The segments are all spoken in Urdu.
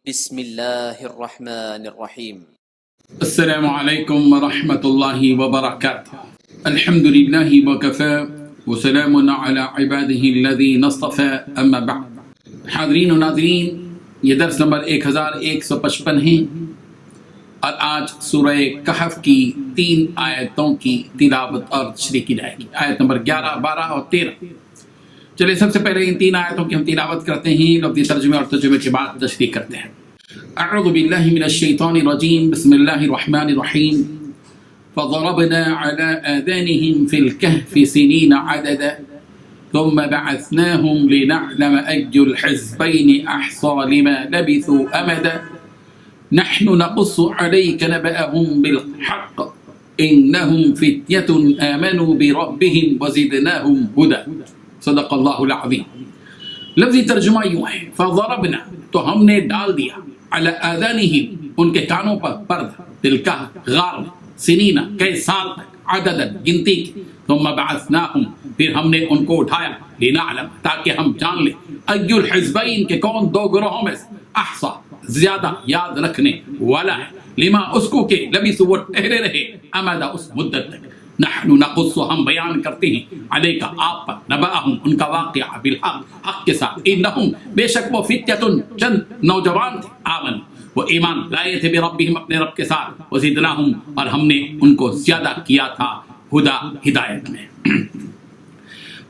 بسم الله الرحمن الرحيم. السلام عليكم ورحمة الله وبركاته. الحمد لله وكفى وسلام على عباده الذين اصطفى اما بعد. حاضرین و ناظرین، یہ درس نمبر 1155 ہے اور آج سورہ کہف کی 3 آیتوں کی تلاوت اور تشریح کی جائے گی، آیت نمبر 11، 12 اور 13۔ چلے سب سے پہلے ان 3 آیتوں کی ہم تلاوت کرتے ہیں، لفظی ترجمے اور ترجمے کے بعد تشریح کرتے ہیں۔ اعوذ باللہ من الشیطان الرجیم، بسم اللہ الرحمن الرحیم۔ فضربنا على آذانهم في الكهف سنين عددا ثم بعثناهم لنعلم أي الحزبين أحصى لما لبثوا أمدا نحن نقص عليك نبأهم بالحق إنهم فتية آمنوا بربهم وزدناهم هدى۔ صدق اللہ العظیم۔ لفظی ترجمہ یوں ہے، فضربنا تو ہم نے ڈال دیا، علی آذانہم ان کے کانوں پر پردہ، تلکہ غار میں، سنین کئی سال تک، عددا گنتی کی، ثم بعثناہم پھر ہم نے ان کو اٹھایا، لنعلم تاکہ ہم جان لیں، ای الحزبین کے کون 2 گروہوں میں سے، احصا زیادہ یاد رکھنے والا ہے، لما اس کو کہ لبثوا وہ ٹھہرے رہے، امدا اس مدت تک، نحن نقص ہم بیان کرتے ہیں، علیک آپ پر، نبأہم ان کا واقعہ، بالحق حق کے ساتھ، انہم بے شک وہ فتیتن چند نوجوان تھے، آمن وہ ایمان لائے تھے، بربہم اپنے رب کے ساتھ، وزدناہم اور ہم نے ان کو زیادہ کیا تھا، ہدا ہدایت میں۔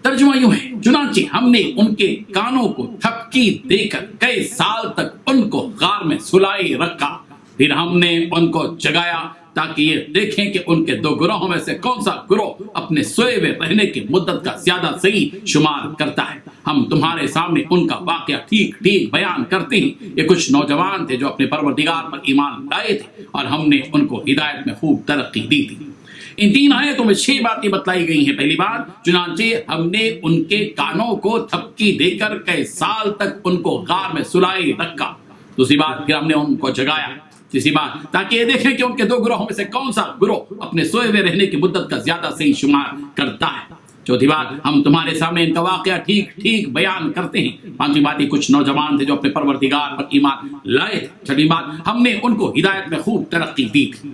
ترجمہ یوں ہے، چنانچہ ہم نے ان کے کانوں کو تھپکی دے کر کئی سال تک ان کو غار میں سلائے رکھا، پھر ہم نے ان کو جگایا تاکہ یہ دیکھیں کہ ان کے 2 گروہوں میں سے کون سا گروہ اپنے سوئے ہوئے رہنے کی مدت کا زیادہ صحیح شمار کرتا ہے۔ ہم تمہارے سامنے ان کا واقعہ ٹھیک ٹھیک بیان کرتے ہیں۔ یہ کچھ نوجوان تھے جو اپنے پروردگار پر ایمان لائے تھے اور ہم نے ان کو ہدایت میں خوب ترقی دی تھی۔ ان 3 آیتوں میں 6 باتیں بتلائی گئی ہیں۔ پہلی بات، چنانچہ ہم نے ان کے کانوں کو تھپکی دے کر کئی سال تک ان کو غار میں سلائے رکھا۔ دوسری بات، پھر ہم نے ان کو جگایا۔ تیسری بات، تاکہ یہ دیکھیں کہ ان کے 2 گروہوں میں سے کون سا گروہ اپنے سوئے ہوئے رہنے کی مدت کا زیادہ صحیح شمار کرتا ہے۔ چوتھی بات، ہم تمہارے سامنے ان کا واقعہ ٹھیک ٹھیک بیان کرتے ہیں۔ پانچویں بات، یہ کچھ نوجوان تھے جو اپنے پروردگار پر ایمان لائے تھے۔ چھٹی بات، ہم نے ان کو ہدایت میں خوب ترقی دی تھی۔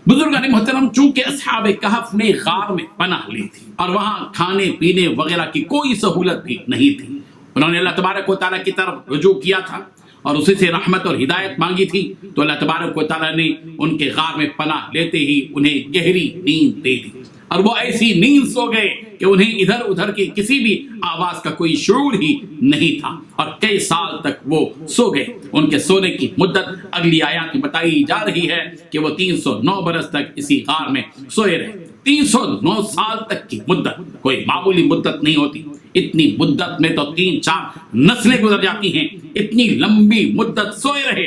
بزرگان محترم، چونکہ اصحاب کہف نے غار میں پناہ لی تھی اور وہاں کھانے پینے وغیرہ کی کوئی سہولت بھی نہیں تھی، انہوں نے اللہ تبارک و تعالیٰ کی طرف رجوع کیا تھا اور اسی سے رحمت اور ہدایت مانگی تھی، تو اللہ تبارک و تعالیٰ نے ان کے غار میں پناہ لیتے ہی انہیں گہری نیند دے دی اور وہ ایسی نیند سو گئے کہ انہیں ادھر ادھر کی کسی بھی آواز کا کوئی شعور ہی نہیں تھا اور کئی سال تک وہ سو گئے۔ ان کے سونے کی مدت اگلی آیات میں بتائی جا رہی ہے کہ وہ 309 برس تک اسی غار میں سوئے رہے۔ 309 سال تک کی مدت کوئی معمولی مدت نہیں ہوتی۔ اتنی مدت میں تو 3-4 نسلیں گزر جاتی ہیں۔ اتنی لمبی مدت سوئے رہے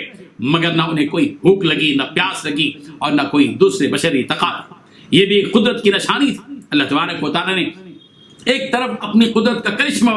مگر نہ انہیں کوئی بھوک لگی، نہ پیاس لگی اور نہ کوئی دوسرے بشری تقاضا۔ یہ بھی قدرت کی نشانی تھی۔ اللہ تبارک و تعالیٰ نے ایک طرف اپنی قدرت کا کرشمہ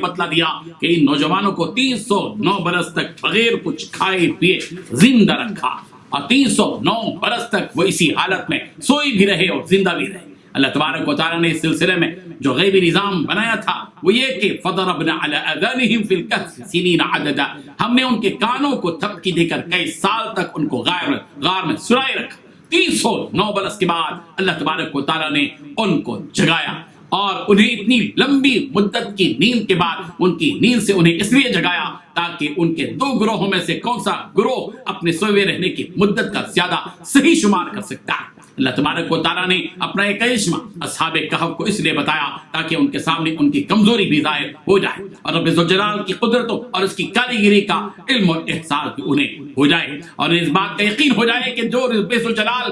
بتلا دیا کہ ان نوجوانوں کو 309 برس تک بغیر کچھ کھائے پیے زندہ رکھا اور 309 برس تک وہ اسی حالت میں سوئی بھی رہے اور زندہ بھی رہے۔ اللہ تبارک و تعالیٰ نے اس سلسلے میں جو غیبی نظام بنایا تھا وہ یہ کہ فضربنا علی آذانہم فی الکہف سنین عددا، ہم نے ان کے کانوں کو تھپکی دے کر کئی سال تک ان کو غار میں سلائے رکھا۔ 309 برس کے بعد اللہ تبارک و تعالیٰ نے ان کو جگایا اور انہیں اتنی لمبی مدت کی نیند کے بعد ان کی نیند سے انہیں اس لیے جگایا تاکہ ان کے 2 گروہوں میں سے کون سا گروہ اپنے سوئے رہنے کی مدت کا زیادہ صحیح شمار کر سکتا ہے۔ اللہ تبارک و تعالیٰ نے اپنا ایک کرشمہ اصحاب کہف کو اس لیے بتایا تاکہ ان کے سامنے ان کی کمزوری بھی ظاہر ہو جائے اور رب ذوالجلال کی قدرتوں اور اس کی کاریگری کا علم اور احساس بھی انہیں ہو جائے اور اس بات کا یقین ہو جائے کہ جو رب ذوالجلال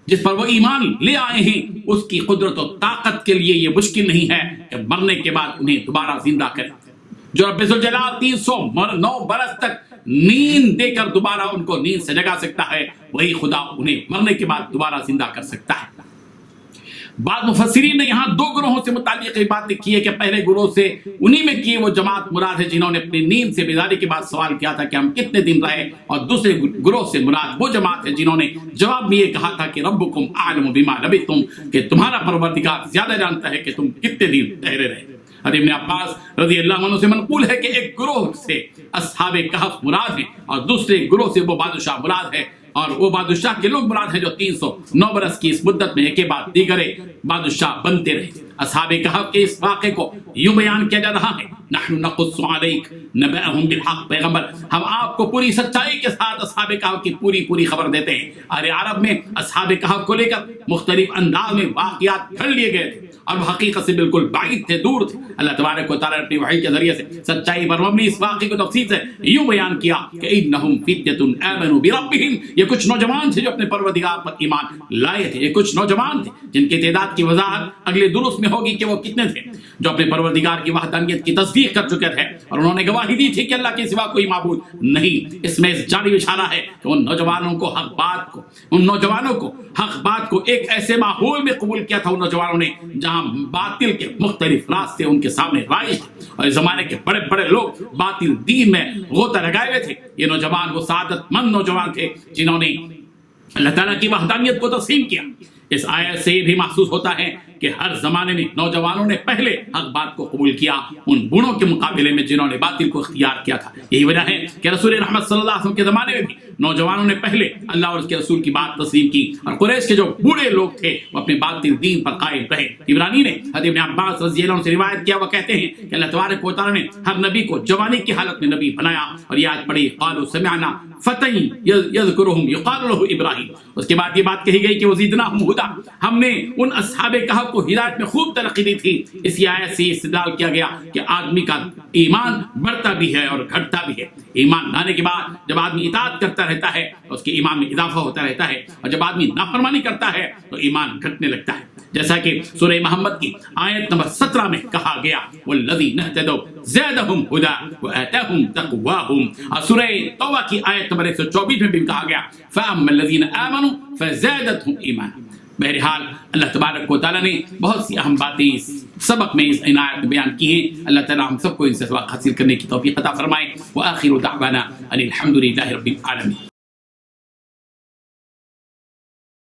جس پر وہ ایمان لے آئے ہیں اس کی قدرت و طاقت کے لیے یہ مشکل نہیں ہے کہ مرنے کے بعد انہیں دوبارہ زندہ کرے۔ جو رب ذوالجلال 309 برس تک نیند دے کر دوبارہ ان کو نیند سے جگا سکتا ہے، وہی خدا انہیں مرنے کے بعد دوبارہ زندہ کر سکتا ہے۔ بعض مفسرین نے یہاں 2 گروہوں سے متعلق یہ بات لکھی ہے کہ پہلے گروہ سے انہی میں کی وہ جماعت مراد ہے جنہوں نے اپنی نیند سے بیداری کے بعد سوال کیا تھا کہ ہم کتنے دن رہے، اور دوسرے گروہ سے مراد وہ جماعت ہے جنہوں نے جواب میں یہ کہا تھا کہ ربکم اعلم بما لبثتم، کہ تمہارا پروردگار زیادہ جانتا ہے کہ تم کتنے دن ٹھہرے رہے۔ حضرت ابن عباس رضی اللہ عنہ سے منقول ہے کہ ایک گروہ سے اصحاب کہف مراد ہیں اور دوسرے گروہ سے وہ بادشاہ مراد ہے، اور وہ بادشاہ کے لوگ مراد ہیں جو 309 برس کی اس مدت میں ایک کے بعد دیگرے بادشاہ بنتے رہے۔ اصحاب کہف کے اس واقعے کو یوں بیان کیا جا رہا ہے، نحن نقص علیک نبأہم بالحق، پیغمبر ہم آپ کو پوری سچائی کے ساتھ اصحاب کہف کی پوری خبر دیتے ہیں۔ اہل عرب میں اصحاب کہف کو لے کر مختلف انداز میں واقعات گھڑ لیے گئے تھے اور وہ حقیقت سے بالکل بعید تھے، دور تھے۔ اللہ تبارک و تعالیٰ نے اپنی وحی کے ذریعے سے سچائی پر مبنی اس واقعے کو تفصیل سے یوں بیان کیا کہ انہم فتیۃ آمنوا بربہم، یہ کچھ نوجوان تھے جو اپنے پروردگار پر ایمان لائے تھے۔ یہ کچھ نوجوان تھے جن کی تعداد کی وضاحت اگلے دروس میں ہوگی کہ وہ کتنے تھے، جو اپنے پروردگار کی وحدانیت کی تصدیق کر چکے تھے اور انہوں نے گواہی دی تھی کہ اللہ کے سوا کوئی معبود نہیں۔ اس میں اس جانب اشارہ ہے کہ ان نوجوانوں کو حق بات کو ایک ایسے ماحول میں قبول کیا تھا ان نوجوانوں نے جہاں باطل کے مختلف راستے ان کے سامنے رائج تھے اور اس زمانے کے بڑے بڑے لوگ باطل دین میں غوطہ لگائے ہوئے تھے۔ یہ نوجوان وہ سعادت مند نوجوان تھے جنہوں نے اللہ تعالیٰ کی وحدانیت کو تسلیم کیا۔ اس آیت سے یہ بھی محسوس ہوتا ہے کہ ہر زمانے میں نوجوانوں نے پہلے حق بات کو قبول کیا ان بوڑھوں کے مقابلے میں جنہوں نے باطل کو اختیار کیا تھا۔ یہی وجہ ہے کہ رسول رحمت صلی اللہ علیہ وسلم کے زمانے میں بھی نوجوانوں نے پہلے اللہ اور اس کے رسول کی بات تسلیم کی اور قریش کے جو بوڑھے لوگ تھے وہ اپنے باطل دین پر قائم رہے۔ عبرانی نے حضرت ابن عباس رضی اللہ عنہ سے روایت کیا، وہ کہتے ہیں کہ اللہ تبارک و تعالیٰ نے ہر نبی کو جوانی کی حالت میں نبی بنایا اور یہ آیت پڑھی قالوا سمعنا فتى یذکرہم یقال له ابراہیم۔ اس کے بعد یہ بات کہی گئی کہ وزیدناہم ھدی، ہم نے ان اصحاب کہف کو ہدایت میں خوب ترقی دی تھی۔ اس آیت سے استدلال کیا گیا کہ آدمی کا ایمان بڑھتا بھی ہے اور گھٹتا بھی ہے۔ ایمان لانے کے بعد جب آدمی اطاعت کرتا رہتا ہے اس کے ایمان میں اضافہ ہوتا رہتا ہے، اور جب آدمی نافرمانی کرتا ہے تو ایمان گھٹنے لگتا ہے، جیسا کہ سورہ محمد کی آیت نمبر 17 میں کہا گیا والذین اہتدوا زادہم ھدی وآتاہم تقواہم، اور سورہ توبہ کی آیت نمبر 124 میں بھی کہا گیا فاما الذین آمنوا فزادتہم ایمانا۔ بہرحال اللہ تبارک و تعالیٰ نے بہت سی اہم باتیں اس سبق میں اس آیت میں بیان کی ہیں۔ اللہ تعالیٰ ہم سب کو ان سے سبق حاصل کرنے کی توفیق عطا فرمائے۔ وآخر دعوانا ان الحمد للہ رب العالمین۔